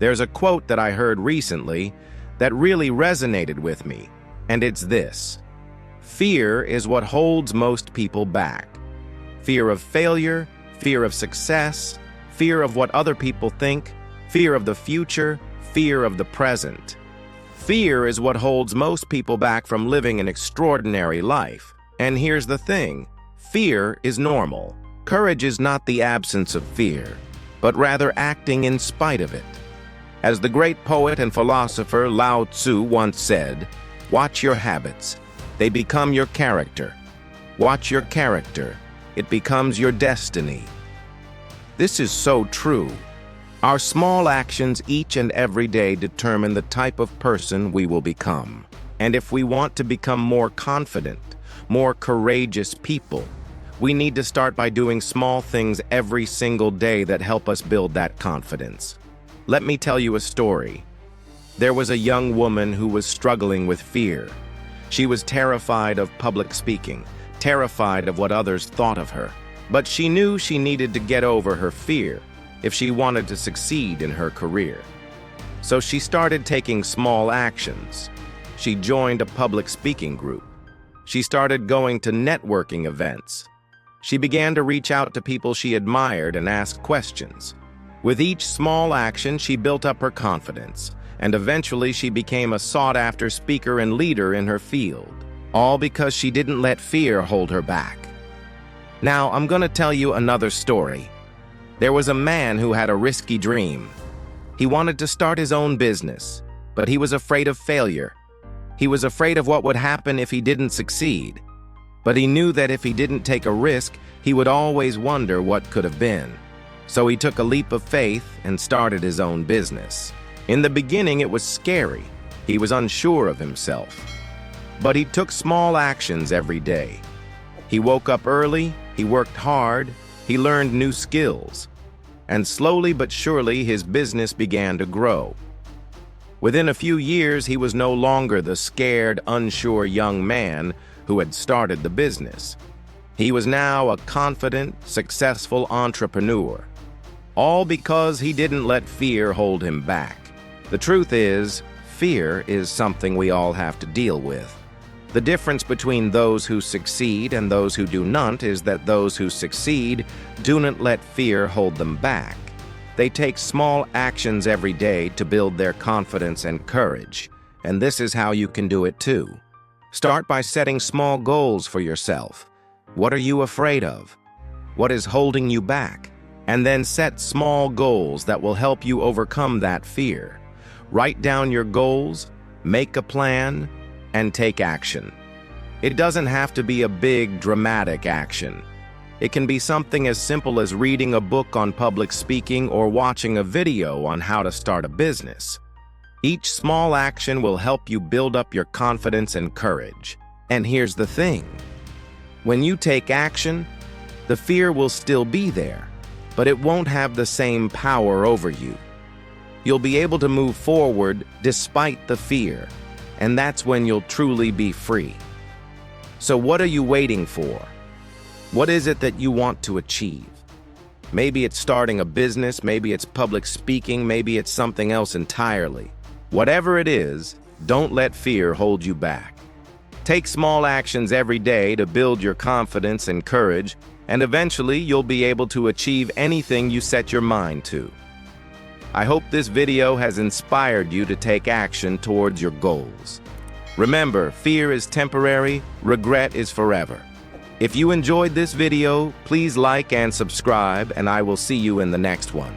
There's a quote that I heard recently that really resonated with me, and it's this: fear is what holds most people back. Fear of failure, fear of success, fear of what other people think, fear of the future, fear of the present. Fear is what holds most people back from living an extraordinary life. And here's the thing: fear is normal. Courage is not the absence of fear, but rather acting in spite of it. As the great poet and philosopher Lao Tzu once said, "Watch your habits. They become your character. Watch your character. It becomes your destiny." This is so true. Our small actions each and every day determine the type of person we will become. And if we want to become more confident, more courageous people, we need to start by doing small things every single day that help us build that confidence. Let me tell you a story. There was a young woman who was struggling with fear. She was terrified of public speaking, terrified of what others thought of her. But she knew she needed to get over her fear if she wanted to succeed in her career. So she started taking small actions. She joined a public speaking group. She started going to networking events. She began to reach out to people she admired and ask questions. With each small action, she built up her confidence, and eventually she became a sought-after speaker and leader in her field, all because she didn't let fear hold her back. Now, I'm going to tell you another story. There was a man who had a risky dream. He wanted to start his own business, but he was afraid of failure. He was afraid of what would happen if he didn't succeed. But he knew that if he didn't take a risk, he would always wonder what could have been. So he took a leap of faith and started his own business. In the beginning, it was scary. He was unsure of himself. But he took small actions every day. He woke up early, he worked hard, he learned new skills. And slowly but surely, his business began to grow. Within a few years, he was no longer the scared, unsure young man who had started the business. He was now a confident, successful entrepreneur. All because he didn't let fear hold him back. The truth is, fear is something we all have to deal with. The difference between those who succeed and those who do not is that those who succeed do not let fear hold them back. They take small actions every day to build their confidence and courage, and this is how you can do it too. Start by setting small goals for yourself. What are you afraid of? What is holding you back? And then set small goals that will help you overcome that fear. Write down your goals, make a plan, and take action. It doesn't have to be a big, dramatic action. It can be something as simple as reading a book on public speaking or watching a video on how to start a business. Each small action will help you build up your confidence and courage. And here's the thing: when you take action, the fear will still be there, but it won't have the same power over you. You'll be able to move forward despite the fear, and that's when you'll truly be free. So what are you waiting for? What is it that you want to achieve? Maybe it's starting a business, maybe it's public speaking, maybe it's something else entirely. Whatever it is, don't let fear hold you back. Take small actions every day to build your confidence and courage, and eventually you'll be able to achieve anything you set your mind to. I hope this video has inspired you to take action towards your goals. Remember, fear is temporary, regret is forever. If you enjoyed this video, please like and subscribe, and I will see you in the next one.